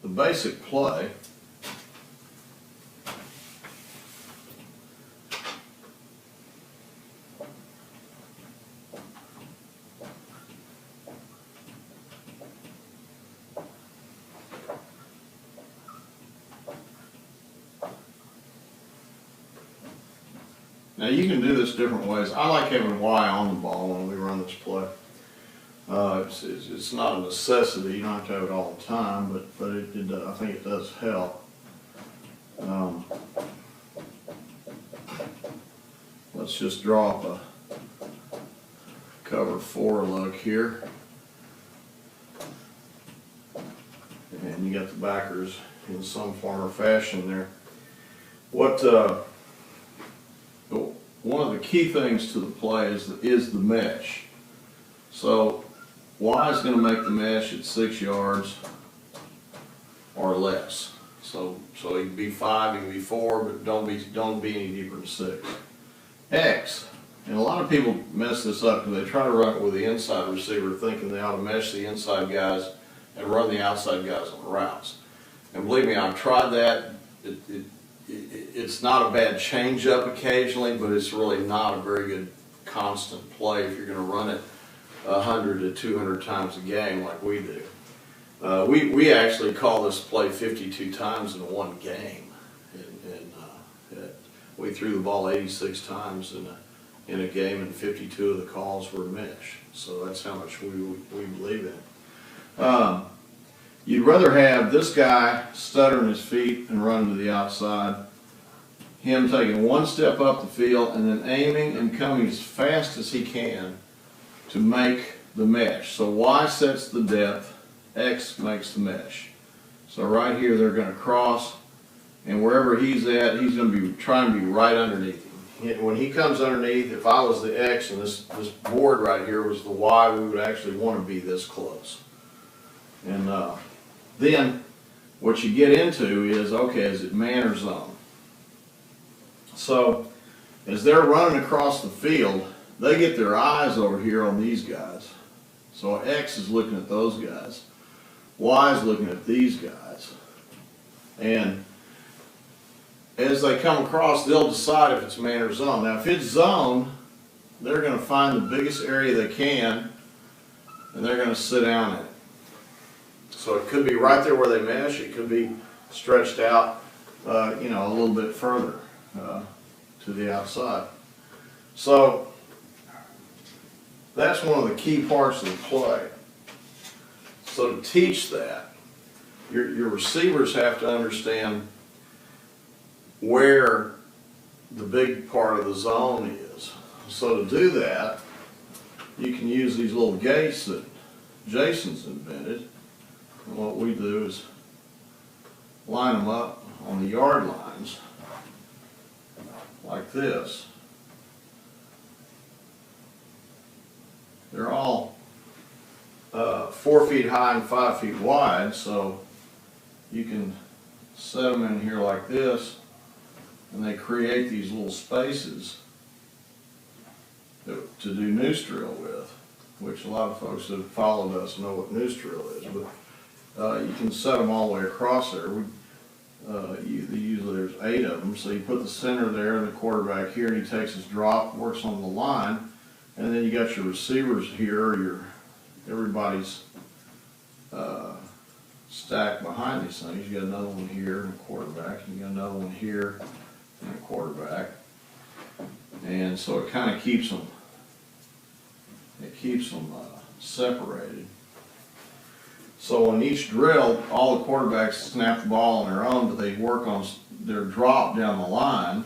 the basic play now you can do this different ways. I like having Y on the ball when we run this play. It's not a necessity. You don't have to have it all the time, but I think it does help. Let's just draw up a cover 4 look here, and you got the backers in some form or fashion there. One of the key things to the play is the mesh. So Y is going to make the mesh at 6 yards or less. So it can be 5, it can be 4, but don't be any deeper than 6. X, and a lot of people mess this up because they try to run it with the inside receiver, thinking they ought to mesh the inside guys and run the outside guys on the routes. And believe me, I've tried that. It's not a bad change-up occasionally, but it's really not a very good constant play if you're going to run it 100 to 200 times a game like we do. We actually call this play 52 times in one game. We threw the ball 86 times in a game, and 52 of the calls were mesh. So that's how much we believe in. You'd rather have this guy stuttering his feet and running to the outside, him taking one step up the field and then aiming and coming as fast as he can to make the mesh. So Y sets the depth, X makes the mesh. So right here they're going to cross, and wherever he's at, he's going to be trying to be right underneath him. When he comes underneath, if I was the X and this board right here was the Y, we would actually want to be this close. And then what you get into is, okay, is it man or zone? So as they're running across the field, they get their eyes over here on these guys. So X is looking at those guys. Y is looking at these guys. And as they come across, they'll decide if it's man or zone. Now, if it's zone, they're going to find the biggest area they can, and they're going to sit down in it. So it could be right there where they mesh. It could be stretched out, a little bit further to the outside. So that's one of the key parts of the play. So to teach that, your receivers have to understand where the big part of the zone is. So to do that, you can use these little gates that Jason's invented. And what we do is line them up on the yard lines like this. They're all 4 feet high and 5 feet wide, so you can set them in here like this, and they create these little spaces to do noose drill with, which a lot of folks that have followed us know what noose drill is. But you can set them all the way across there. Usually there's 8 of them, so you put the center there and the quarterback here, and he takes his drop, works on the line, and then you got your receivers here, everybody's stacked behind these things. You got another one here and a quarterback, and you got another one here and a quarterback, and so it kind of keeps them separated. So on each drill, all the quarterbacks snap the ball on their own, but they work on their drop down the line.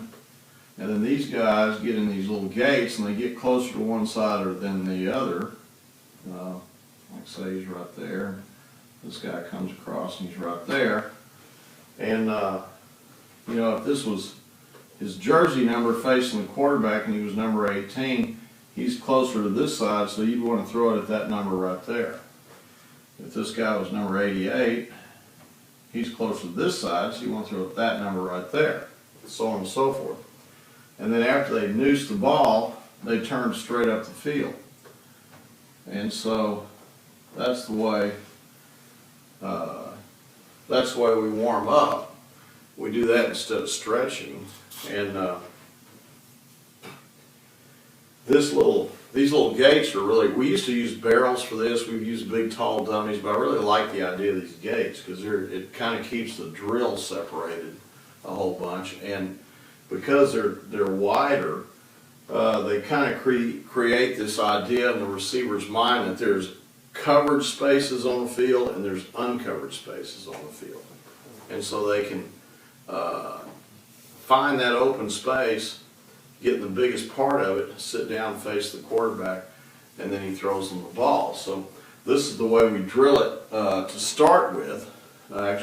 And then these guys get in these little gates, and they get closer to one side than the other. Like say he's right there. This guy comes across and he's right there. And if this was his jersey number facing the quarterback and he was number 18, he's closer to this side, so you'd want to throw it at that number right there. If this guy was number 88, he's closer to this side, so you want to throw it at that number right there, so on and so forth. And then after they noose the ball, they turn straight up the field. And so that's the way that's the way we warm up. We do that instead of stretching. And these little gates are really, we used to use barrels for this. We've used big tall dummies, but I really like the idea of these gates because it kind of keeps the drill separated a whole bunch. And because they're wider, they kind of create this idea in the receiver's mind that there's covered spaces on the field and there's uncovered spaces on the field. And so they can find that open space, get the biggest part of it, sit down, face the quarterback, and then he throws them the ball. So this is the way we drill it to start with.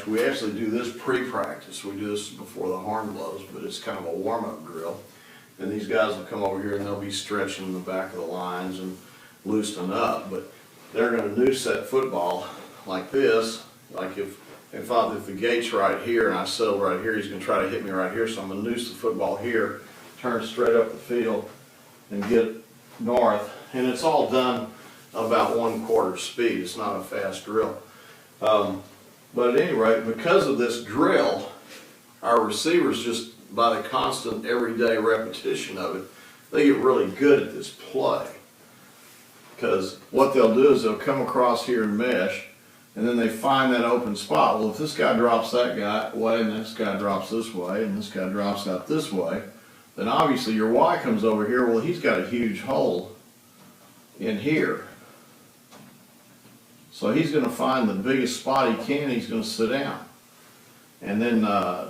We actually do this pre-practice. We do this before the horn blows, but it's kind of a warm-up drill. And these guys will come over here and they'll be stretching in the back of the lines and loosening up. But they're going to noose that football like this. Like if the gate's right here and I settle right here, he's going to try to hit me right here. So I'm going to noose the football here, turn straight up the field, and get north. And it's all done about 1/4 speed. It's not a fast drill. But at any rate, because of this drill, our receivers just, by the constant everyday repetition of it, they get really good at this play. Because what they'll do is they'll come across here and mesh, and then they find that open spot. Well, if this guy drops that guy way, and this guy drops this way, and this guy drops out this way, then obviously your Y comes over here. Well, he's got a huge hole in here. So he's going to find the biggest spot he can, he's going to sit down. And then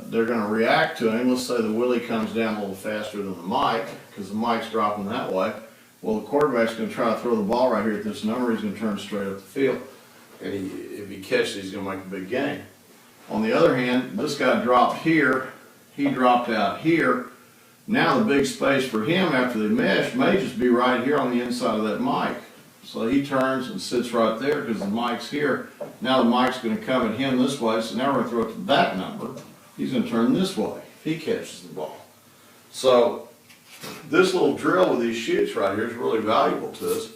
they're going to react to him. Let's say the Willie comes down a little faster than the Mike, because the Mike's dropping that way. Well, the quarterback's going to try to throw the ball right here at this number. He's going to turn straight up the field. And if he catches it, he's going to make a big gain. On the other hand, this guy dropped here. He dropped out here. Now the big space for him after they mesh may just be right here on the inside of that Mike. So he turns and sits right there because the Mike's here. Now the Mike's going to come at him this way, so now we're going to throw it to that number. He's going to turn this way if he catches the ball. So this little drill with these chutes right here is really valuable to us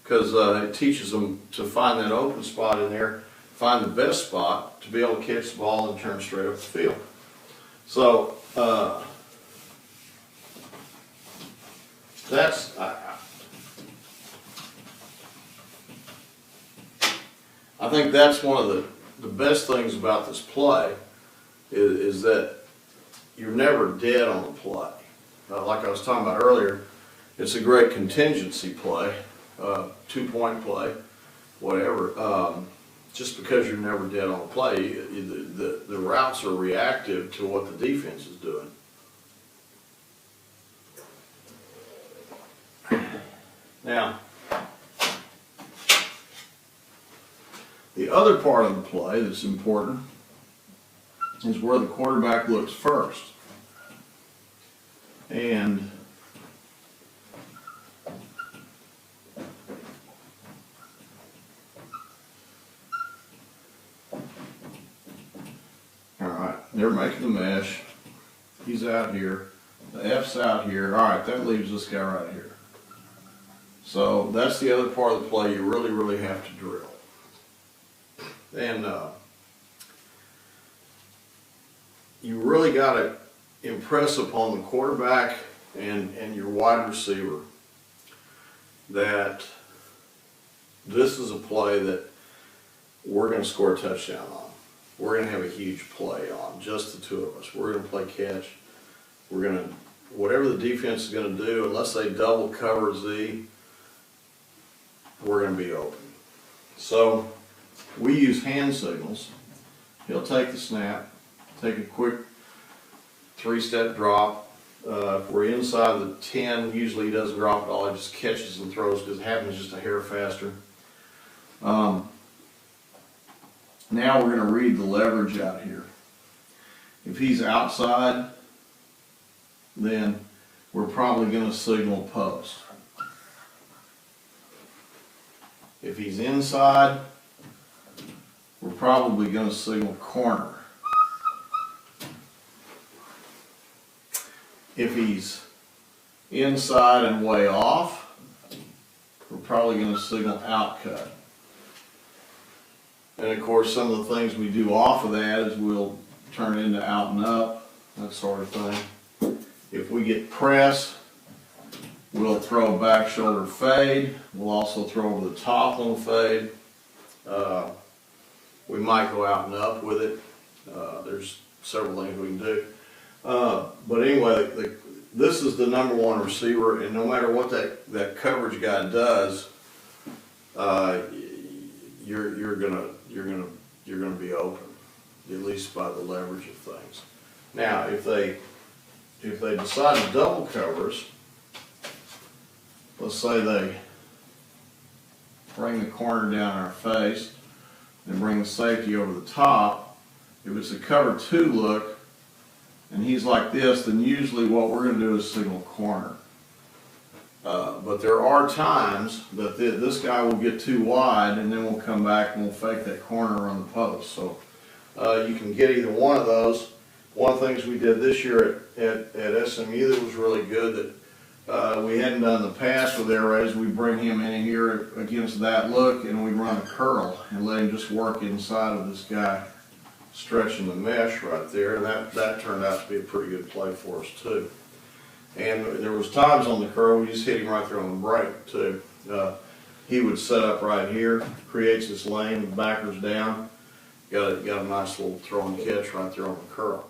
because it teaches them to find that open spot in there, find the best spot to be able to catch the ball and turn straight up the field. So that's... I think that's one of the best things about this play is that you're never dead on the play. Like I was talking about earlier, it's a great contingency play, 2-point play, whatever. Just because you're never dead on the play, the routes are reactive to what the defense is doing. Now, the other part of the play that's important is where the quarterback looks first. And all right, they're making the mesh. He's out here. The F's out here. All right, that leaves this guy right here. So that's the other part of the play you really, really have to drill. And you really got to impress upon the quarterback and your wide receiver that this is a play that we're going to score a touchdown on. We're going to have a huge play on, just the two of us. We're going to play catch. We're going to, whatever the defense is going to do, unless they double cover Z, we're going to be open. So we use hand signals. He'll take the snap, take a quick 3-step drop. If we're inside the 10, usually he doesn't drop at all. He just catches and throws because it happens just a hair faster. Now we're going to read the leverage out here. If he's outside, then we're probably going to signal post. If he's inside, we're probably going to signal corner. If he's inside and way off, we're probably going to signal outcut. And of course, some of the things we do off of that is we'll turn into out and up, that sort of thing. If we get press, we'll throw a back shoulder fade. We'll also throw over the top on the fade. We might go out and up with it. There's several things we can do. But anyway, this is the #1 receiver, and no matter what that coverage guy does, you're gonna be open, at least by the leverage of things. Now, if they decide to double covers, let's say they bring the corner down our face and bring the safety over the top. If it's a cover 2 look and he's like this, then usually what we're going to do is signal corner. But there are times that this guy will get too wide, and then we'll come back and we'll fake that corner on the post. So you can get either one of those. One of the things we did this year at SMU that was really good that we hadn't done in the past with air raids, we bring him in here against that look and we run a curl and let him just work inside of this guy, stretching the mesh right there, and that turned out to be a pretty good play for us too. And there was times on the curl we just hit him right there on the break too. He would set up right here, creates this lane, backers down, got a nice little throw and catch right there on the curl.